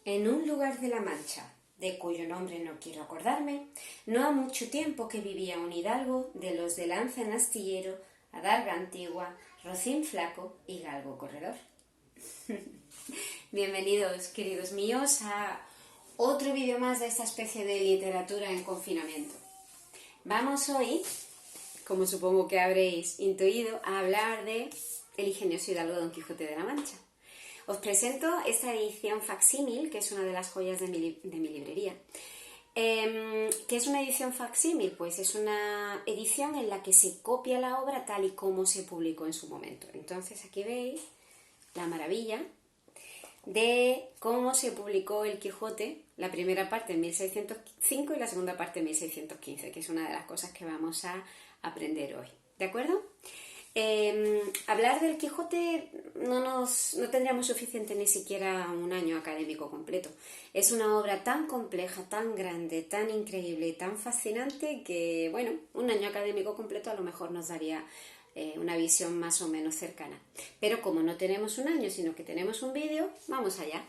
En un lugar de la Mancha, de cuyo nombre no quiero acordarme, no ha mucho tiempo que vivía un hidalgo de los de lanza en astillero, adarga antigua, rocín flaco y galgo corredor. Bienvenidos, queridos míos, a otro vídeo más de esta especie de literatura en confinamiento. Vamos hoy, como supongo que habréis intuido, a hablar de El ingenioso hidalgo Don Quijote de la Mancha. Os presento esta edición facsímil, que es una de las joyas de mi librería. ¿Qué es una edición facsímil? Pues es una edición en la que se copia la obra tal y como se publicó en su momento. Entonces aquí veis la maravilla de cómo se publicó El Quijote, la primera parte en 1605 y la segunda parte en 1615, que es una de las cosas que vamos a aprender hoy. ¿De acuerdo? Hablar del Quijote no tendríamos suficiente ni siquiera un año académico completo. Es una obra tan compleja, tan grande, tan increíble y tan fascinante que, bueno, un año académico completo a lo mejor nos daría una visión más o menos cercana. Pero como no tenemos un año, sino que tenemos un vídeo, vamos allá.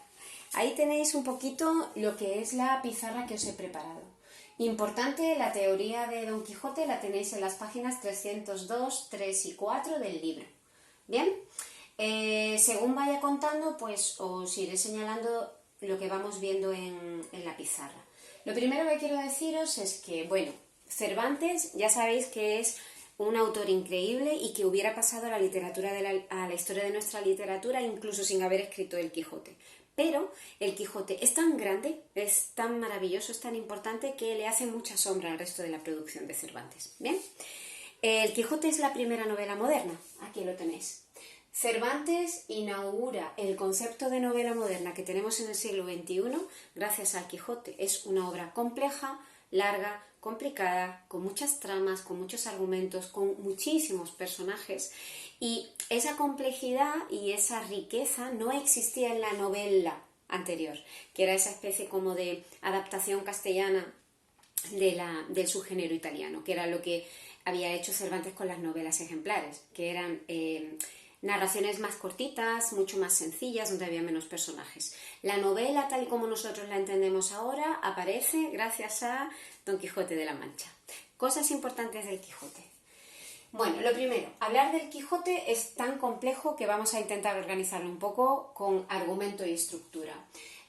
Ahí tenéis un poquito lo que es la pizarra que os he preparado. Importante, la teoría de Don Quijote la tenéis en las páginas 302, 3 y 4 del libro. Bien, según vaya contando, pues os iré señalando lo que vamos viendo en la pizarra. Lo primero que quiero deciros es que, bueno, Cervantes ya sabéis que es un autor increíble y que hubiera pasado a la literatura a la historia de nuestra literatura incluso sin haber escrito El Quijote. Pero El Quijote es tan grande, es tan maravilloso, es tan importante que le hace mucha sombra al resto de la producción de Cervantes. ¿Bien? El Quijote es la primera novela moderna, aquí lo tenéis. Cervantes inaugura el concepto de novela moderna que tenemos en el siglo XXI gracias al Quijote. Es una obra compleja, larga, complicada, con muchas tramas, con muchos argumentos, con muchísimos personajes, y esa complejidad y esa riqueza no existía en la novela anterior, que era esa especie como de adaptación castellana del subgénero italiano, que era lo que había hecho Cervantes con las novelas ejemplares, que eran narraciones más cortitas, mucho más sencillas, donde había menos personajes. La novela, tal y como nosotros la entendemos ahora, aparece gracias a Don Quijote de la Mancha. Cosas importantes del Quijote. Bueno, lo primero, hablar del Quijote es tan complejo que vamos a intentar organizarlo un poco con argumento y estructura.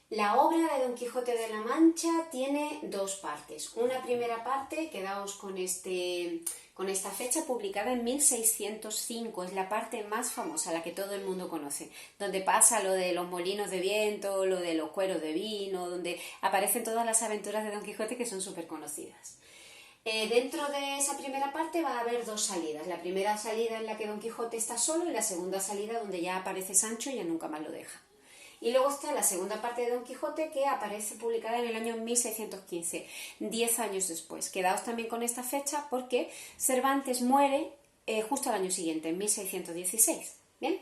La obra de Don Quijote de la Mancha tiene dos partes. Una primera parte, quedaos con esta fecha, publicada en 1605, es la parte más famosa, la que todo el mundo conoce, donde pasa lo de los molinos de viento, lo de los cueros de vino, donde aparecen todas las aventuras de Don Quijote que son súper conocidas. Dentro de esa primera parte va a haber dos salidas. La primera salida en la que Don Quijote está solo y la segunda salida donde ya aparece Sancho y ya nunca más lo deja. Y luego está la segunda parte de Don Quijote que aparece publicada en el año 1615, 10 años después. Quedaos también con esta fecha porque Cervantes muere justo al año siguiente, en 1616. ¿Bien?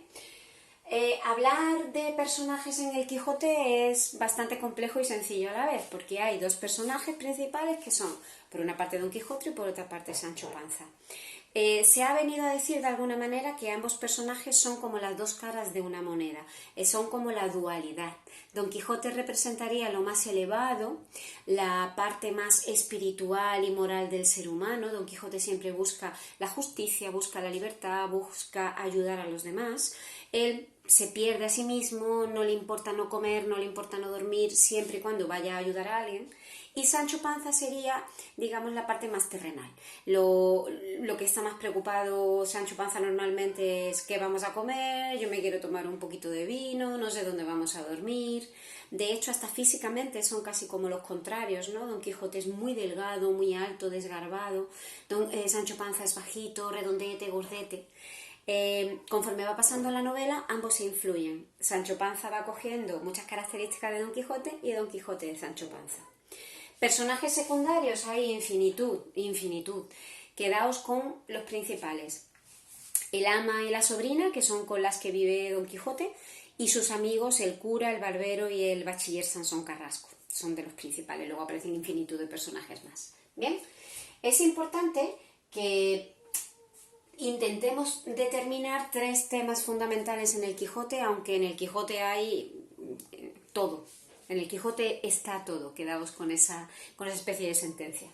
Hablar de personajes en el Quijote es bastante complejo y sencillo a la vez, porque hay dos personajes principales que son, por una parte Don Quijote y por otra parte Sancho Panza. Se ha venido a decir de alguna manera que ambos personajes son como las dos caras de una moneda, son como la dualidad. Don Quijote representaría lo más elevado, la parte más espiritual y moral del ser humano. Don Quijote siempre busca la justicia, busca la libertad, busca ayudar a los demás. Él se pierde a sí mismo, no le importa no comer, no le importa no dormir, siempre y cuando vaya a ayudar a alguien. Y Sancho Panza sería, digamos, la parte más terrenal. Lo que está más preocupado Sancho Panza normalmente es qué vamos a comer, yo me quiero tomar un poquito de vino, no sé dónde vamos a dormir. De hecho, hasta físicamente son casi como los contrarios, ¿no? Don Quijote es muy delgado, muy alto, desgarbado. Sancho Panza es bajito, redondete, gordete. Conforme va pasando la novela, ambos se influyen. Sancho Panza va cogiendo muchas características de Don Quijote y Don Quijote de Sancho Panza. Personajes secundarios hay infinitud. Quedaos con los principales. El ama y la sobrina, que son con las que vive Don Quijote, y sus amigos, el cura, el barbero y el bachiller Sansón Carrasco. Son de los principales, luego aparecen infinitud de personajes más. Bien, es importante que intentemos determinar tres temas fundamentales en el Quijote, aunque en el Quijote hay todo. En el Quijote está todo, quedaos con esa especie de sentencia.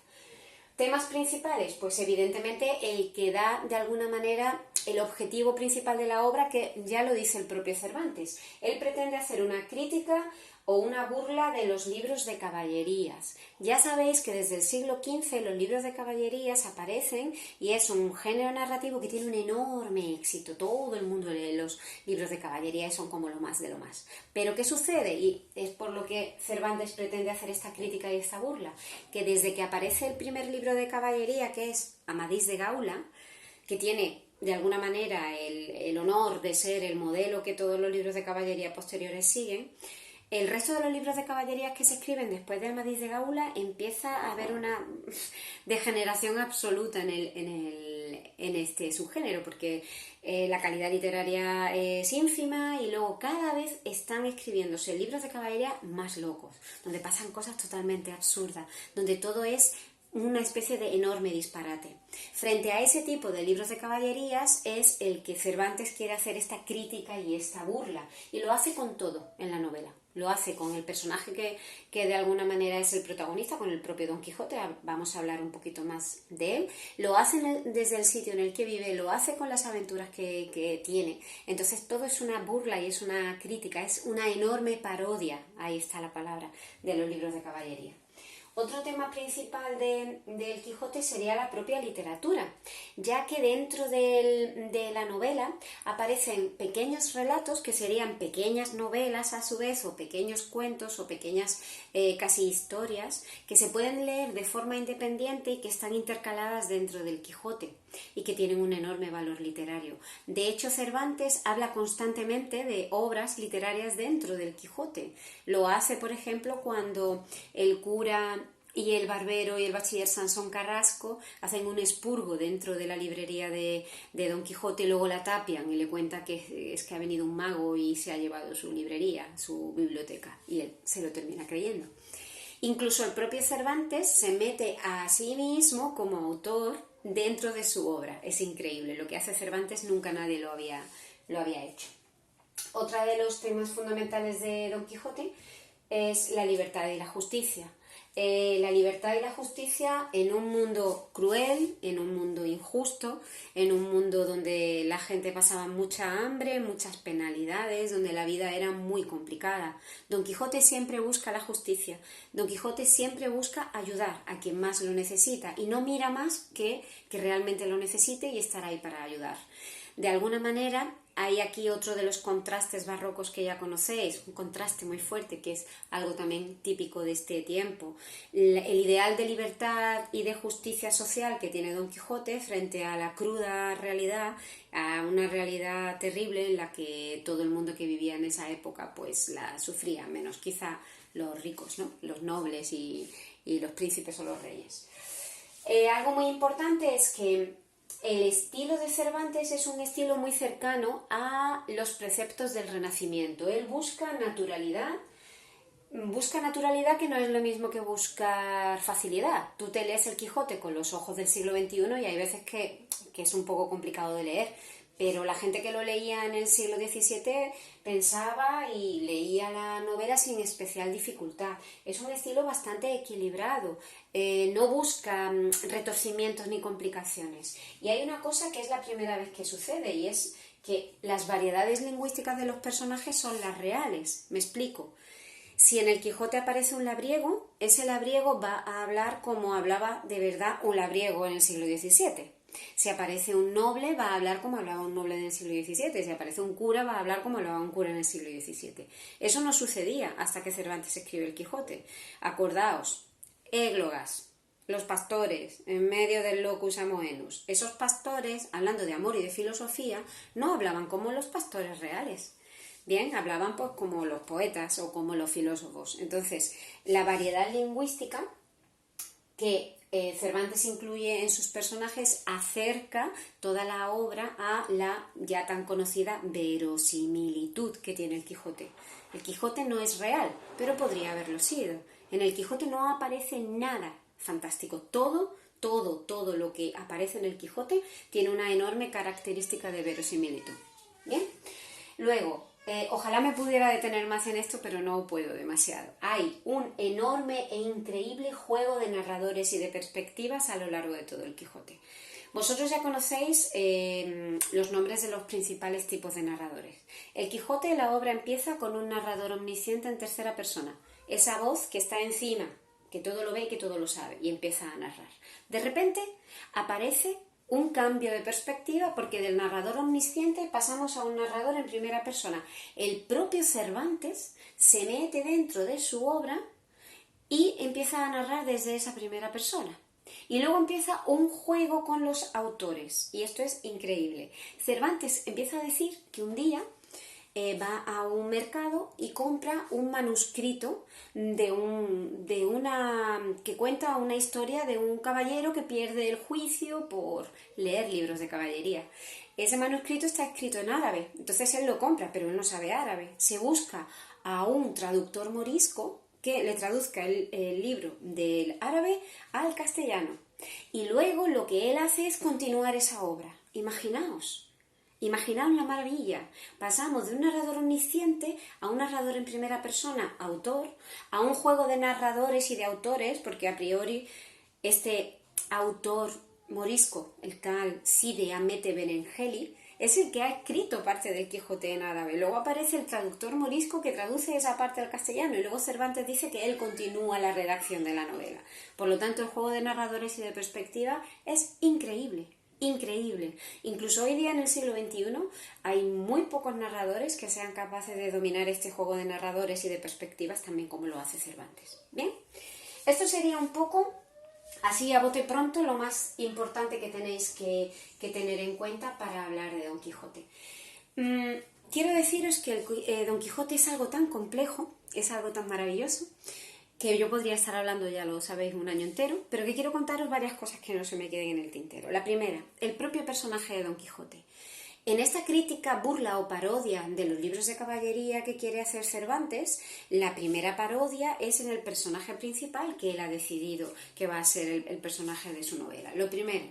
¿Temas principales? Pues evidentemente el que da de alguna manera el objetivo principal de la obra, que ya lo dice el propio Cervantes. Él pretende hacer una crítica o una burla de los libros de caballerías. Ya sabéis que desde el siglo XV los libros de caballerías aparecen y es un género narrativo que tiene un enorme éxito. Todo el mundo lee los libros de caballería y son como lo más de lo más. Pero ¿qué sucede? Y es por lo que Cervantes pretende hacer esta crítica y esta burla, que desde que aparece el primer libro de caballería, que es Amadís de Gaula, que tiene de alguna manera el honor de ser el modelo que todos los libros de caballería posteriores siguen, el resto de los libros de caballerías que se escriben después de Amadís de Gaula empieza a haber una degeneración absoluta en este subgénero, porque la calidad literaria es ínfima y luego cada vez están escribiéndose libros de caballería más locos, donde pasan cosas totalmente absurdas, donde todo es una especie de enorme disparate. Frente a ese tipo de libros de caballerías es el que Cervantes quiere hacer esta crítica y esta burla, y lo hace con todo en la novela. Lo hace con el personaje que de alguna manera es el protagonista, con el propio Don Quijote, vamos a hablar un poquito más de él. Lo hace desde el sitio en el que vive, lo hace con las aventuras que tiene. Entonces todo es una burla y es una crítica, es una enorme parodia, ahí está la palabra, de los libros de caballería. Otro tema principal del Quijote sería la propia literatura, ya que dentro de la novela aparecen pequeños relatos que serían pequeñas novelas a su vez, o pequeños cuentos o pequeñas casi historias que se pueden leer de forma independiente y que están intercaladas dentro del Quijote y que tienen un enorme valor literario. De hecho, Cervantes habla constantemente de obras literarias dentro del Quijote. Lo hace, por ejemplo, cuando el cura y el barbero y el bachiller Sansón Carrasco hacen un expurgo dentro de la librería de Don Quijote y luego la tapian y le cuenta que es que ha venido un mago y se ha llevado su librería, su biblioteca, y él se lo termina creyendo. Incluso el propio Cervantes se mete a sí mismo como autor dentro de su obra. Es increíble, lo que hace Cervantes nunca nadie lo había hecho. Otro de los temas fundamentales de Don Quijote es la libertad y la justicia. La libertad y la justicia en un mundo cruel, en un mundo injusto, en un mundo donde la gente pasaba mucha hambre, muchas penalidades, donde la vida era muy complicada. Don Quijote siempre busca la justicia, Don Quijote siempre busca ayudar a quien más lo necesita y no mira más que realmente lo necesite y estar ahí para ayudar. De alguna manera, hay aquí otro de los contrastes barrocos que ya conocéis, un contraste muy fuerte que es algo también típico de este tiempo. El ideal de libertad y de justicia social que tiene Don Quijote frente a la cruda realidad, a una realidad terrible en la que todo el mundo que vivía en esa época pues la sufría, menos quizá los ricos, ¿no? Los nobles y los príncipes o los reyes. Algo muy importante es que el estilo de Cervantes es un estilo muy cercano a los preceptos del Renacimiento. Él busca naturalidad que no es lo mismo que buscar facilidad. Tú te lees el Quijote con los ojos del siglo XXI y hay veces que es un poco complicado de leer, pero la gente que lo leía en el siglo XVII pensaba y leía la novela sin especial dificultad. Es un estilo bastante equilibrado, no busca retorcimientos ni complicaciones. Y hay una cosa que es la primera vez que sucede y es que las variedades lingüísticas de los personajes son las reales. Me explico. Si en el Quijote aparece un labriego, ese labriego va a hablar como hablaba de verdad un labriego en el siglo XVII. Si aparece un noble, va a hablar como hablaba un noble en el siglo XVII. Si aparece un cura, va a hablar como hablaba un cura en el siglo XVII. Eso no sucedía hasta que Cervantes escribe el Quijote. Acordaos, églogas, los pastores, en medio del locus amoenus. Esos pastores, hablando de amor y de filosofía, no hablaban como los pastores reales. Bien, hablaban pues como los poetas o como los filósofos. Entonces, la variedad lingüística que Cervantes incluye en sus personajes acerca toda la obra a la ya tan conocida verosimilitud que tiene el Quijote. El Quijote no es real, pero podría haberlo sido. En el Quijote no aparece nada fantástico. Todo lo que aparece en el Quijote tiene una enorme característica de verosimilitud. Bien, luego, Ojalá me pudiera detener más en esto, pero no puedo demasiado. Hay un enorme e increíble juego de narradores y de perspectivas a lo largo de todo el Quijote. Vosotros ya conocéis los nombres de los principales tipos de narradores. El Quijote, la obra empieza con un narrador omnisciente en tercera persona. Esa voz que está encima, que todo lo ve y que todo lo sabe, y empieza a narrar. De repente aparece un cambio de perspectiva porque del narrador omnisciente pasamos a un narrador en primera persona. El propio Cervantes se mete dentro de su obra y empieza a narrar desde esa primera persona. Y luego empieza un juego con los autores, y esto es increíble. Cervantes empieza a decir que un día va a un mercado y compra un manuscrito que cuenta una historia de un caballero que pierde el juicio por leer libros de caballería. Ese manuscrito está escrito en árabe, entonces él lo compra, pero él no sabe árabe. Se busca a un traductor morisco que le traduzca el libro del árabe al castellano. Y luego lo que él hace es continuar esa obra. Imaginaos la maravilla. Pasamos de un narrador omnisciente a un narrador en primera persona, autor, a un juego de narradores y de autores, porque a priori este autor morisco, el tal Cide Hamete Benengeli, es el que ha escrito parte del Quijote en árabe. Luego aparece el traductor morisco que traduce esa parte al castellano y luego Cervantes dice que él continúa la redacción de la novela. Por lo tanto, el juego de narradores y de perspectiva es increíble. Increíble. Incluso hoy día en el siglo XXI hay muy pocos narradores que sean capaces de dominar este juego de narradores y de perspectivas también como lo hace Cervantes. Bien, esto sería un poco, así a bote pronto, lo más importante que tenéis que tener en cuenta para hablar de Don Quijote. Quiero deciros que Don Quijote es algo tan complejo, es algo tan maravilloso, que yo podría estar hablando, ya lo sabéis, un año entero, pero que quiero contaros varias cosas que no se me queden en el tintero. La primera, el propio personaje de Don Quijote. En esta crítica, burla o parodia de los libros de caballería que quiere hacer Cervantes, la primera parodia es en el personaje principal que él ha decidido que va a ser el personaje de su novela. Lo primero,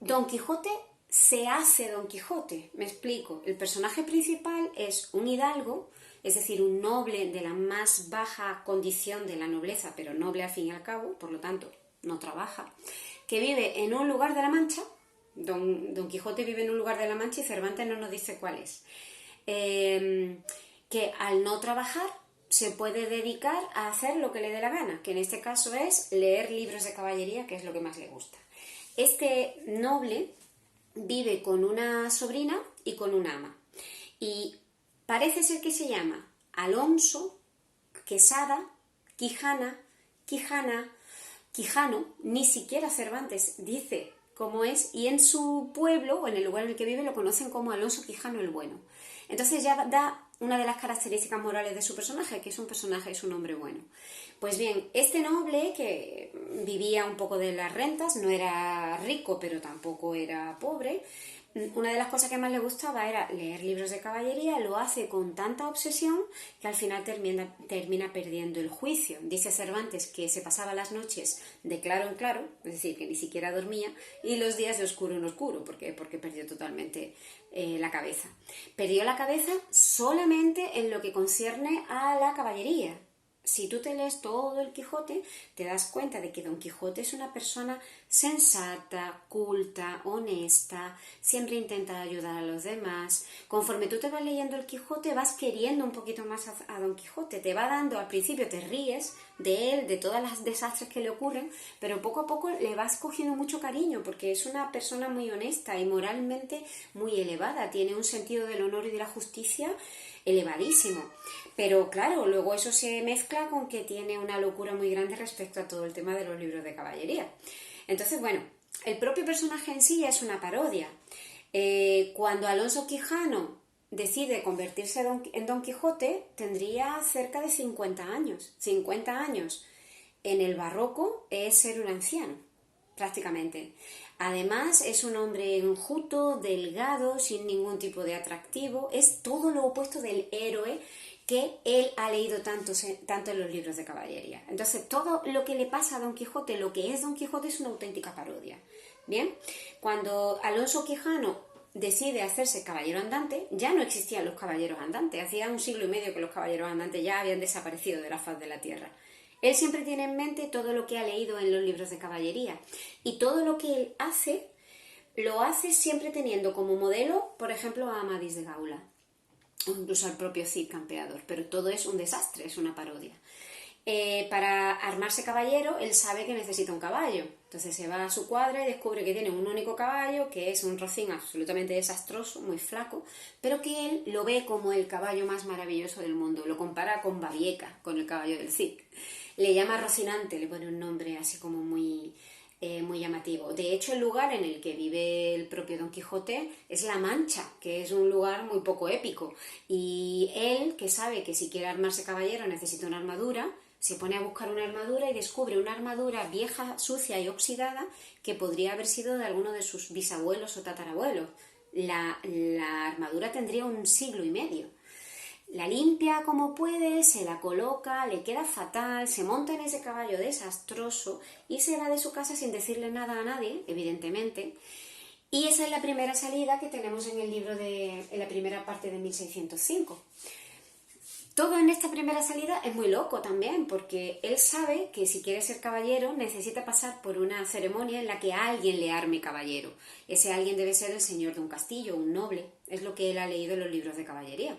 Don Quijote se hace Don Quijote, me explico. El personaje principal es un hidalgo, es decir, un noble de la más baja condición de la nobleza, pero noble al fin y al cabo, por lo tanto no trabaja, que vive en un lugar de la Mancha. Don Quijote vive en un lugar de la Mancha y Cervantes no nos dice cuál es, que al no trabajar se puede dedicar a hacer lo que le dé la gana, que en este caso es leer libros de caballería, que es lo que más le gusta. Este noble vive con una sobrina y con un ama, y parece ser que se llama Alonso, Quesada, Quijano. Ni siquiera Cervantes dice cómo es, y en su pueblo, o en el lugar en el que vive, lo conocen como Alonso Quijano el Bueno. Entonces ya da una de las características morales de su personaje, que es un personaje, es un hombre bueno. Pues bien, este noble que vivía un poco de las rentas, no era rico, pero tampoco era pobre, una de las cosas que más le gustaba era leer libros de caballería. Lo hace con tanta obsesión que al final termina perdiendo el juicio. Dice Cervantes que se pasaba las noches de claro en claro, es decir, que ni siquiera dormía, y los días de oscuro en oscuro, porque perdió totalmente la cabeza. Perdió la cabeza solamente en lo que concierne a la caballería. Si tú te lees todo el Quijote, te das cuenta de que Don Quijote es una persona sensata, culta, honesta, siempre intenta ayudar a los demás. Conforme tú te vas leyendo el Quijote, vas queriendo un poquito más a Don Quijote. Te va dando, al principio te ríes de él, de todas las desastres que le ocurren, pero poco a poco le vas cogiendo mucho cariño, porque es una persona muy honesta y moralmente muy elevada. Tiene un sentido del honor y de la justicia elevadísimo. Pero claro, luego eso se mezcla con que tiene una locura muy grande respecto a todo el tema de los libros de caballería. Entonces, bueno, el propio personaje en sí ya es una parodia. Cuando Alonso Quijano decide convertirse en Don Quijote, tendría cerca de 50 años. 50 años en el barroco es ser un anciano, prácticamente. Además, es un hombre enjuto, delgado, sin ningún tipo de atractivo. Es todo lo opuesto del héroe que él ha leído tanto en los libros de caballería. Entonces, todo lo que le pasa a Don Quijote, lo que es Don Quijote, es una auténtica parodia. Bien, cuando Alonso Quijano decide hacerse caballero andante. Ya no existían los caballeros andantes, hacía 1 siglo y medio que los caballeros andantes ya habían desaparecido de la faz de la tierra. Él siempre tiene en mente todo lo que ha leído en los libros de caballería, y todo lo que él hace, lo hace siempre teniendo como modelo, por ejemplo, a Amadís de Gaula, o incluso al propio Cid Campeador, pero todo es un desastre, es una parodia. Para armarse caballero, él sabe que necesita un caballo. Entonces se va a su cuadra y descubre que tiene un único caballo, que es un rocín absolutamente desastroso, muy flaco, pero que él lo ve como el caballo más maravilloso del mundo. Lo compara con Babieca, con el caballo del Cid. Le llama Rocinante, le pone un nombre así como muy llamativo. De hecho, el lugar en el que vive el propio Don Quijote es La Mancha, que es un lugar muy poco épico. Y él, que sabe que si quiere armarse caballero necesita una armadura, se pone a buscar una armadura y descubre una armadura vieja, sucia y oxidada que podría haber sido de alguno de sus bisabuelos o tatarabuelos. La armadura tendría 1 siglo y medio. La limpia como puede, se la coloca, le queda fatal, se monta en ese caballo desastroso y se va de su casa sin decirle nada a nadie, evidentemente. Y esa es la primera salida que tenemos en el libro en la primera parte de 1605. Todo en esta primera salida es muy loco también, porque él sabe que si quiere ser caballero necesita pasar por una ceremonia en la que alguien le arme caballero. Ese alguien debe ser el señor de un castillo, un noble, es lo que él ha leído en los libros de caballería.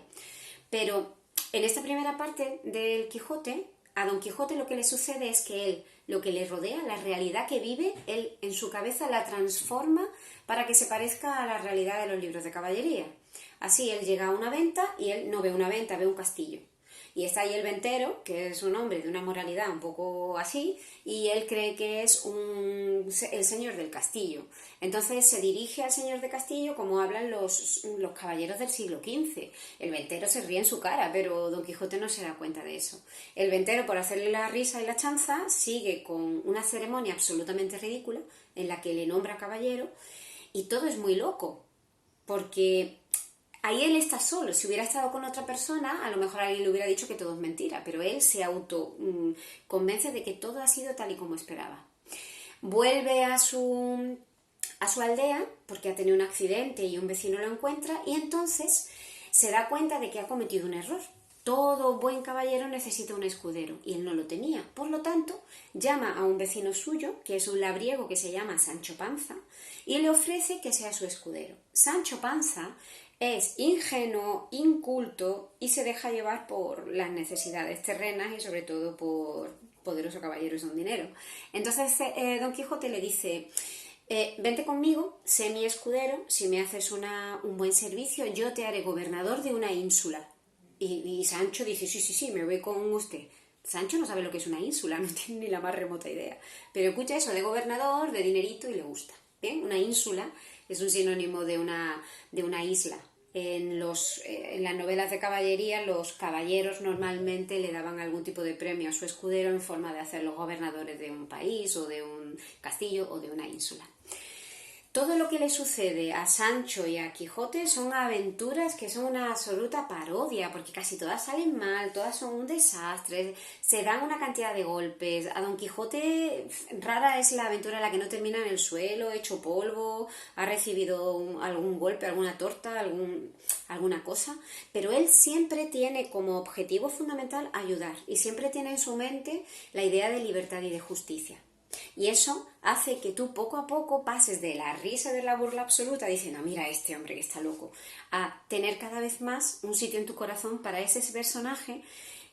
Pero en esta primera parte del Quijote, a Don Quijote lo que le sucede es que él, lo que le rodea, la realidad que vive, él en su cabeza la transforma para que se parezca a la realidad de los libros de caballería. Así él llega a una venta y él no ve una venta, ve un castillo. Y está ahí el ventero, que es un hombre de una moralidad un poco así, y él cree que es el señor del castillo. Entonces se dirige al señor del castillo como hablan los caballeros del siglo XV. El ventero se ríe en su cara, pero Don Quijote no se da cuenta de eso. El ventero, por hacerle la risa y la chanza, sigue con una ceremonia absolutamente ridícula en la que le nombra caballero, y todo es muy loco, porque ahí él está solo. Si hubiera estado con otra persona, a lo mejor alguien le hubiera dicho que todo es mentira, pero él se convence de que todo ha sido tal y como esperaba. Vuelve a su aldea porque ha tenido un accidente y un vecino lo encuentra, y entonces se da cuenta de que ha cometido un error. Todo buen caballero necesita un escudero y él no lo tenía. Por lo tanto, llama a un vecino suyo, que es un labriego que se llama Sancho Panza, y le ofrece que sea su escudero. Sancho Panza es ingenuo, inculto y se deja llevar por las necesidades terrenas y sobre todo por poderoso caballero y son dinero. Entonces Don Quijote le dice: vente conmigo, sé mi escudero, si me haces un buen servicio yo te haré gobernador de una ínsula. Y Sancho dice: sí, me voy con usted. Sancho no sabe lo que es una ínsula, no tiene ni la más remota idea, pero escucha eso de gobernador, de dinerito y le gusta. ¿Bien? Una ínsula es un sinónimo de una isla. En las novelas de caballería, los caballeros normalmente le daban algún tipo de premio a su escudero en forma de hacerlos gobernadores de un país o de un castillo o de una ínsula. Todo lo que le sucede a Sancho y a Quijote son aventuras que son una absoluta parodia, porque casi todas salen mal, todas son un desastre, se dan una cantidad de golpes. A Don Quijote rara es la aventura en la que no termina en el suelo, hecho polvo, ha recibido algún golpe, alguna torta, alguna cosa, pero él siempre tiene como objetivo fundamental ayudar y siempre tiene en su mente la idea de libertad y de justicia. Y eso hace que tú poco a poco pases de la risa de la burla absoluta diciendo: mira este hombre que está loco, a tener cada vez más un sitio en tu corazón para ese personaje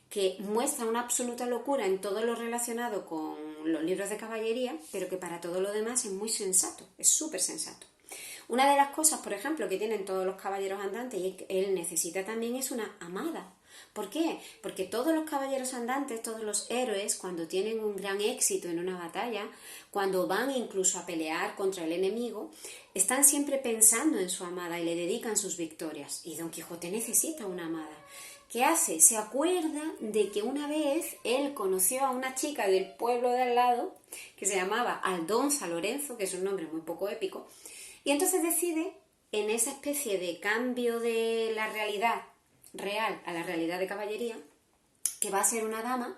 que muestra una absoluta locura en todo lo relacionado con los libros de caballería, pero que para todo lo demás es muy sensato, es súper sensato. Una de las cosas, por ejemplo, que tienen todos los caballeros andantes y que él necesita también es una amada. ¿Por qué? Porque todos los caballeros andantes, todos los héroes, cuando tienen un gran éxito en una batalla, cuando van incluso a pelear contra el enemigo, están siempre pensando en su amada y le dedican sus victorias. Y Don Quijote necesita una amada. ¿Qué hace? Se acuerda de que una vez él conoció a una chica del pueblo de al lado que se llamaba Aldonza Lorenzo, que es un nombre muy poco épico, y entonces decide, en esa especie de cambio de la realidad real a la realidad de caballería, que va a ser una dama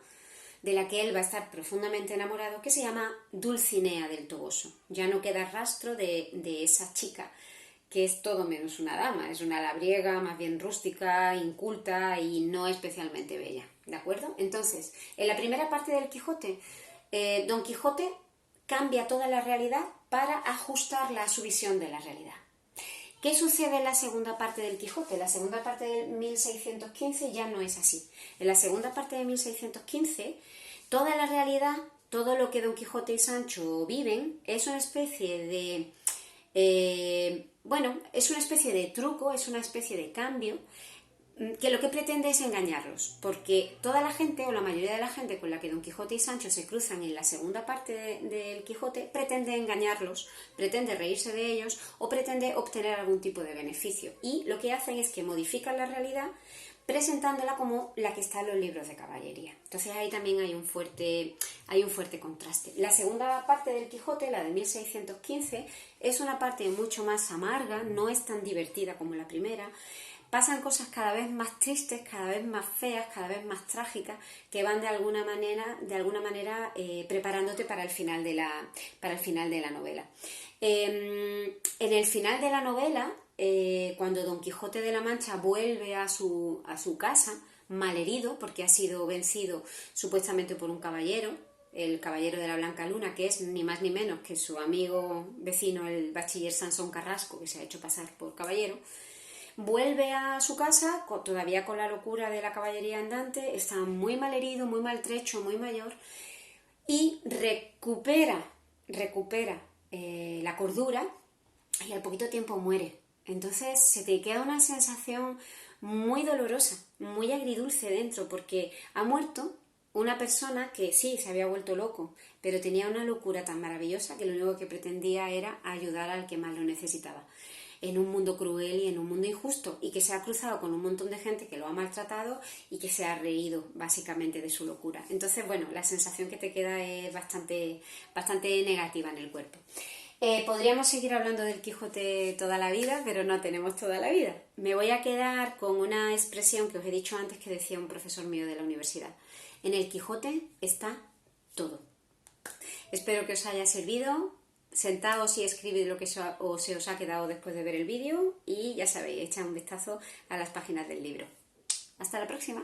de la que él va a estar profundamente enamorado, que se llama Dulcinea del Toboso. Ya no queda rastro de esa chica que es todo menos una dama, es una labriega, más bien rústica, inculta y no especialmente bella, ¿de acuerdo? Entonces, en la primera parte del Quijote, Don Quijote cambia toda la realidad para ajustarla a su visión de la realidad. ¿Qué sucede en la segunda parte del Quijote? La segunda parte de 1615 ya no es así. En la segunda parte de 1615, toda la realidad, todo lo que Don Quijote y Sancho viven, es una especie de... es una especie de truco, es una especie de cambio, que lo que pretende es engañarlos, porque toda la gente, o la mayoría de la gente con la que Don Quijote y Sancho se cruzan en la segunda parte del Quijote, pretende engañarlos, pretende reírse de ellos o pretende obtener algún tipo de beneficio. Y lo que hacen es que modifican la realidad presentándola como la que está en los libros de caballería. Entonces ahí también hay un fuerte contraste. La segunda parte del Quijote, la de 1615, es una parte mucho más amarga, no es tan divertida como la primera. Pasan cosas cada vez más tristes, cada vez más feas, cada vez más trágicas, que van de alguna manera preparándote para el final de la novela. En el final de la novela, cuando Don Quijote de la Mancha vuelve a su casa, malherido, porque ha sido vencido supuestamente por un caballero, el caballero de la Blanca Luna, que es ni más ni menos que su amigo vecino, el bachiller Sansón Carrasco, que se ha hecho pasar por caballero, vuelve a su casa, todavía con la locura de la caballería andante, está muy malherido, muy maltrecho, muy mayor, y recupera la cordura y al poquito tiempo muere. Entonces se te queda una sensación muy dolorosa, muy agridulce dentro, porque ha muerto una persona que sí, se había vuelto loco, pero tenía una locura tan maravillosa que lo único que pretendía era ayudar al que más lo necesitaba, en un mundo cruel y en un mundo injusto, y que se ha cruzado con un montón de gente que lo ha maltratado y que se ha reído básicamente de su locura. Entonces, bueno, la sensación que te queda es bastante negativa en el cuerpo. Podríamos seguir hablando del Quijote toda la vida, pero no tenemos toda la vida. Me voy a quedar con una expresión que os he dicho antes que decía un profesor mío de la universidad. En el Quijote está todo. Espero que os haya servido. Sentaos y escribid lo que se os ha quedado después de ver el vídeo y ya sabéis, echad un vistazo a las páginas del libro. Hasta la próxima.